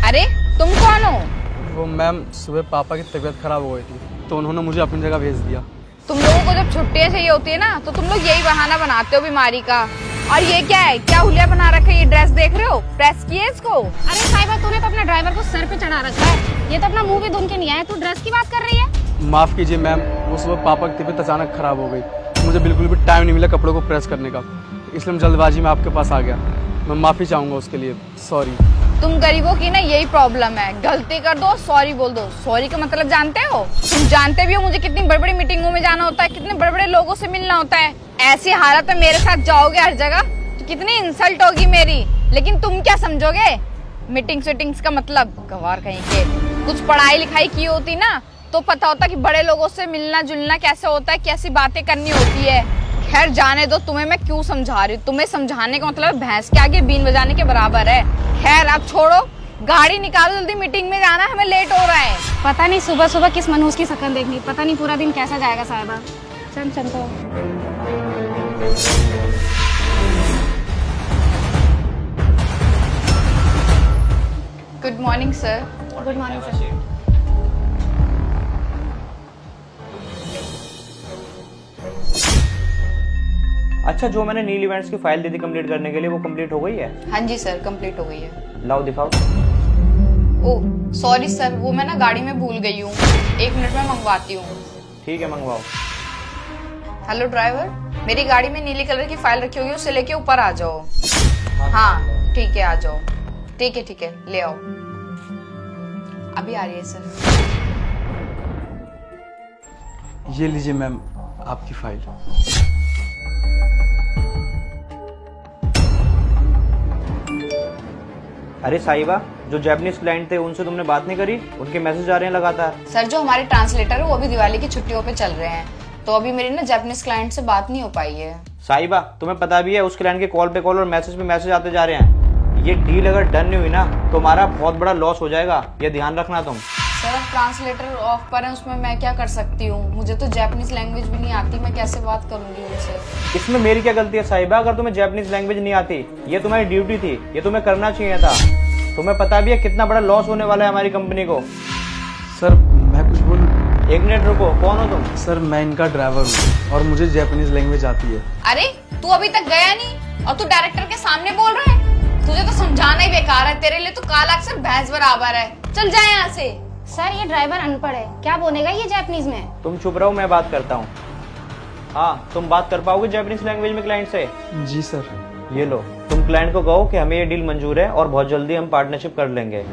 अरे तुम कौन हो? वो मैम सुबह पापा की तबीयत खराब हो गई थी तो उन्होंने मुझे अपनी जगह भेज दिया। तुम लोगों को जब छुट्टियां चाहिए होती है ना तो तुम लोग यही बहाना बनाते हो बीमारी का। और ये क्या है, क्या हुलिया बना रखा है? ये ड्रेस देख रहे हो, प्रेस की है इसको। अरे साहिबा, तूने तो अपने ड्राइवर को सर पे चढ़ा रखा है। ये तो अपना मुंह भी धुन के नहीं आया, तू ड्रेस की बात कर रही है? माफ़ कीजिए मैम, वो सुबह पापा की तबीयत अचानक खराब हो गई, मुझे बिल्कुल भी टाइम नहीं मिला कपड़ों को प्रेस करने का, इसलिए मैं जल्दबाजी में आपके पास आ गया। मैं माफ़ी चाहूँगा उसके लिए, सॉरी। तुम गरीबों की ना यही प्रॉब्लम है, गलती कर दो सॉरी बोल दो। सॉरी का मतलब जानते हो? तुम जानते भी हो मुझे कितनी बड़ी बड़ी मीटिंगों में जाना होता है, कितने बड़े बड़े लोगों से मिलना होता है। ऐसी हालत में मेरे साथ जाओगे हर जगह तो कितनी इंसल्ट होगी मेरी। लेकिन तुम क्या समझोगे मीटिंग्स का मतलब? गवार कहीं के। कुछ पढ़ाई लिखाई की होती ना तो पता होता कि बड़े लोगों से मिलना जुलना कैसे होता है, कैसी बातें करनी होती है। खैर जाने दो, तुम्हें मैं क्यों समझा रही हूँ। तुम्हें समझाने का मतलब भैंस के आगे बीन बजाने के बराबर है। खैर अब छोड़ो, गाड़ी निकालो, जल्दी मीटिंग में जाना है, हमें लेट हो रहा है। पता नहीं सुबह सुबह किस मनहूस की शक्ल देखनी, पता नहीं पूरा दिन कैसा जाएगा साहिबा। चल चल तो। Good morning sir. Good morning sir. अच्छा, जो मैंने नील इवेंट्स की फाइल दी थी कंप्लीट करने के लिए, वो कंप्लीट हो गई है? हाँ जी सर, कंप्लीट हो गई है। लाओ दिखाओ। ओह सॉरी सर, वो मैं ना गाड़ी में भूल गई हूँ, 1 मिनट में मंगवाती हूँ। ठीक है, मंगवाओ। हेलो ड्राइवर, मेरी गाड़ी में नीली कलर की फाइल रखी होगी, उसे लेके ऊपर आ जाओ। हाँ ठीक है, आ जाओ। ठीक है ले आओ। अभी आ रही है सर। ये लीजिए मैम आपकी फाइल। अरे साहिबा, जो जापानीज क्लाइंट थे उनसे तुमने बात नहीं करी? उनके मैसेज आ रहे हैं लगातार। सर जो हमारे ट्रांसलेटर है वो अभी दिवाली की छुट्टियों पे चल रहे हैं, तो अभी मेरी ना जापानीज क्लाइंट से बात नहीं हो पाई है। साहिबा, तुम्हें पता भी है उस क्लाइंट के कॉल पे कॉल और मैसेज पे मैसेज आते जा रहे हैं। ये डील अगर डन नहीं हुई ना तो हमारा बहुत बड़ा लॉस हो जाएगा, ये ध्यान रखना तुम। सर अब ट्रांसलेटर ऑफ पर है, उसमें मैं क्या कर सकती हूँ? मुझे तो जापानीज लैंग्वेज भी नहीं आती, मैं कैसे बात करूंगी उनसे? इसमें मेरी क्या गलती है साहिबा? अगर तुम्हें जापानीज लैंग्वेज नहीं आती, ये तुम्हारी ड्यूटी थी, ये तुम्हें करना चाहिए था। तुम्हें पता भी है कितना बड़ा लॉस होने वाला है हमारी कंपनी को। सर मैं कुछ बोलूं? 1 मिनट रुको, कौन हो तुम? सर मैं इनका ड्राइवर हूँ और मुझे जापानीज लैंग्वेज आती है। अरे तू अभी तक गया नहीं और तू डायरेक्टर के सामने बोल रहा है? तुझे तो समझाना ही बेकार है, तेरे लिए तो काला अक्षर भैंस बराबर है। चल जाए यहाँ से। सर ये ड्राइवर अनपढ़ है, क्या बोलेगा ये जापानीज में? तुम चुप रहो, मैं बात करता हूँ। हाँ, तुम बात कर पाओगे जापानीज लैंग्वेज में क्लाइंट से? जी सर। ये लो, तुम क्लाइंट को कहो कि हमें ये डील मंजूर है और बहुत जल्दी हम पार्टनरशिप कर लेंगे।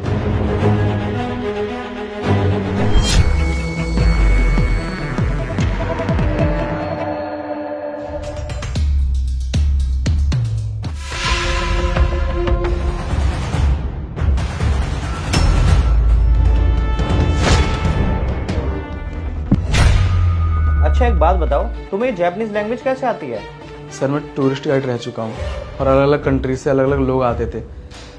अच्छा एक बात बताओ, तुम्हें ये जापानीज लैंग्वेज कैसे आती है? सर मैं टूरिस्ट गाइड रह चुका हूँ और अलग अलग कंट्री से अलग अलग लोग आते थे,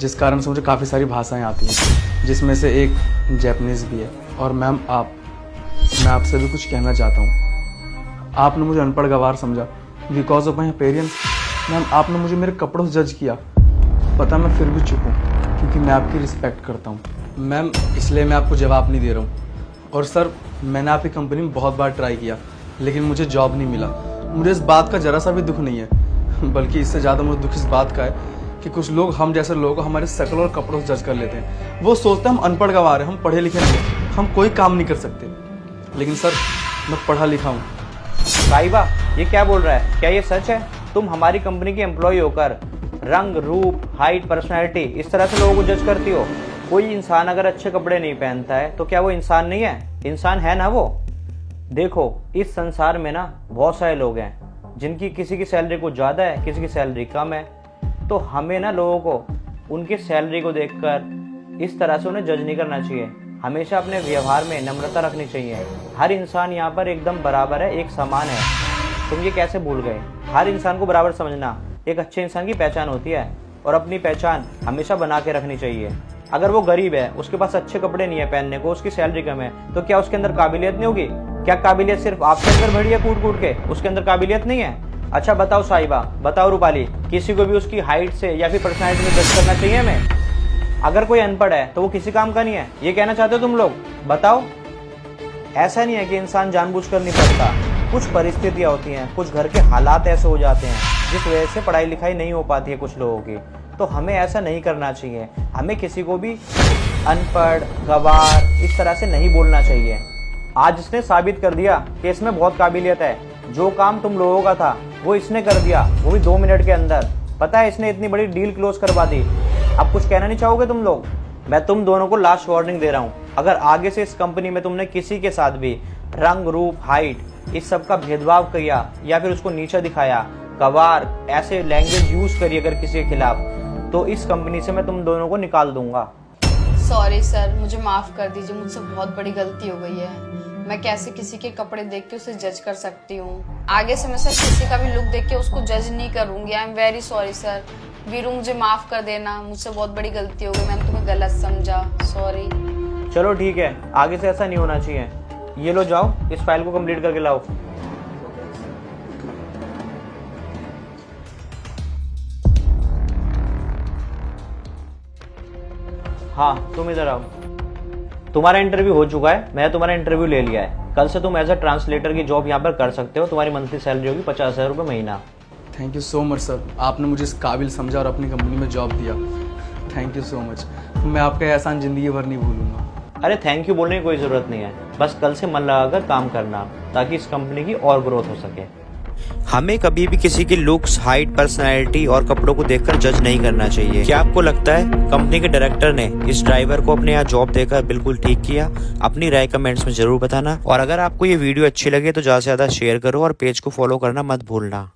जिस कारण से मुझे काफ़ी सारी भाषाएं आती हैं, जिसमें से एक जापानीज़ भी है। और मैम मैं आपसे भी कुछ कहना चाहता हूँ। आपने मुझे अनपढ़ गवार समझा because of my appearance. Ma'am आपने मुझे मेरे कपड़ों से जज किया, पता मैं फिर भी चुप हूँ क्योंकि मैं आपकी रिस्पेक्ट करता हूँ मैम, इसलिए मैं आपको जवाब नहीं दे रहा हूँ। और सर मैंने आपकी कंपनी में बहुत बार ट्राई किया लेकिन मुझे जॉब नहीं मिला। मुझे इस बात का जरा सा भी दुख नहीं है, बल्कि इससे ज़्यादा मुझे दुख इस बात का है कि कुछ लोग हम जैसे लोगों को हमारे शक्ल और कपड़ों से जज कर लेते हैं। वो सोचते हैं हम अनपढ़ गंवार हैं, हम पढ़े लिखे नहीं हैं, हम कोई काम नहीं कर सकते। लेकिन सर मैं पढ़ा लिखा हूँ। साहिबा, ये क्या बोल रहा है? क्या ये सच है? तुम हमारी कंपनी के एम्प्लॉय होकर रंग, रूप, हाइट, पर्सनैलिटी इस तरह से लोगों को जज करती हो? कोई इंसान अगर अच्छे कपड़े नहीं पहनता है तो क्या वो इंसान नहीं है? इंसान है ना वो। देखो इस संसार में ना बहुत सारे लोग हैं जिनकी किसी की सैलरी को ज़्यादा है, किसी की सैलरी कम है। तो हमें ना लोगों को उनकी सैलरी को देखकर इस तरह से उन्हें जज नहीं करना चाहिए। हमेशा अपने व्यवहार में नम्रता रखनी चाहिए। हर इंसान यहाँ पर एकदम बराबर है, एक समान है। तुम ये कैसे भूल गए? हर इंसान को बराबर समझना एक अच्छे इंसान की पहचान होती है और अपनी पहचान हमेशा बना के रखनी चाहिए। अगर वो गरीब है, उसके पास अच्छे कपड़े नहीं है पहनने को, उसकी सैलरी कम है, तो क्या उसके अंदर काबिलियत नहीं होगी? क्या काबिलियत सिर्फ आपके अंदर भरी है कूट कूट के? उसके अंदर काबिलियत नहीं है? अच्छा बताओ साहिबा, बताओ रूपाली, किसी को भी उसकी हाइट से या फिर पर्सनैलिटी में जज करना चाहिए हमें? अगर कोई अनपढ़ है तो वो किसी काम का नहीं है, ये कहना चाहते हो तुम लोग? बताओ। ऐसा नहीं है कि इंसान जानबूझकर नहीं पढ़ता, कुछ परिस्थितियां होती हैं, कुछ घर के हालात ऐसे हो जाते हैं जिस वजह से पढ़ाई लिखाई नहीं हो पाती है कुछ लोगों की। तो हमें ऐसा नहीं करना चाहिए, हमें किसी को भी अनपढ़, गवार इस तरह से नहीं बोलना चाहिए। आज इसने साबित कर दिया कि इसमें बहुत काबिलियत है। जो काम तुम लोगों का था वो इसने कर दिया, वो भी 2 मिनट के अंदर। पता है, इसने इतनी बड़ी डील क्लोज करवा दी। अब कुछ कहना नहीं चाहोगे तुम लोग? मैं तुम दोनों को लास्ट वार्निंग दे रहा हूँ, अगर आगे से इस कंपनी में तुमने किसी के साथ भी रंग, रूप, हाइट इस सब का भेदभाव किया या फिर उसको नीचा दिखाया, गवार ऐसे लैंग्वेज यूज करी अगर किसी के खिलाफ, तो इस कंपनी से मैं तुम दोनों को निकाल दूंगा। सॉरी सर, मुझे माफ कर दीजिए, मुझसे बहुत बड़ी गलती हो गई है। मैं कैसे किसी के कपड़े देख के उसे जज कर सकती हूँ? आगे से मैं सर किसी का भी लुक देख के उसको जज नहीं करूंगी। I am very sorry sir. Veeru, मुझे माफ कर देना, मुझसे बहुत बड़ी गलती हो गई, मैंने तुम्हें गलत समझा, सॉरी। चलो ठीक है, आगे से ऐसा नहीं होना चाहिए। ये लो, जाओ इस फाइल को कंप्लीट करके लाओ। हाँ, तुम इधर आओ। तुम्हारा इंटरव्यू हो चुका है, मैंने तुम्हारा इंटरव्यू ले लिया है। कल से तुम एज अ ट्रांसलेटर की जॉब यहाँ पर कर सकते हो। तुम्हारी मंथली सैलरी होगी 50,000 रुपये महीना। Thank you so much sir, आपने मुझे इस काबिल समझा और अपनी कंपनी में जॉब दिया। थैंक यू सो मच, मैं आपका एहसान ज़िंदगी भर नहीं भूलूंगा। अरे थैंक यू बोलने की कोई ज़रूरत नहीं है, बस कल से मन लगाकर काम करना ताकि इस कंपनी की और ग्रोथ हो सके। हमें कभी भी किसी की लुक्स, हाइट, पर्सनैलिटी और कपड़ों को देखकर जज नहीं करना चाहिए। क्या आपको लगता है कंपनी के डायरेक्टर ने इस ड्राइवर को अपने यहाँ जॉब देकर बिल्कुल ठीक किया? अपनी राय कमेंट्स में जरूर बताना, और अगर आपको ये वीडियो अच्छी लगे तो ज्यादा से ज्यादा शेयर करो और पेज को फॉलो करना मत भूलना।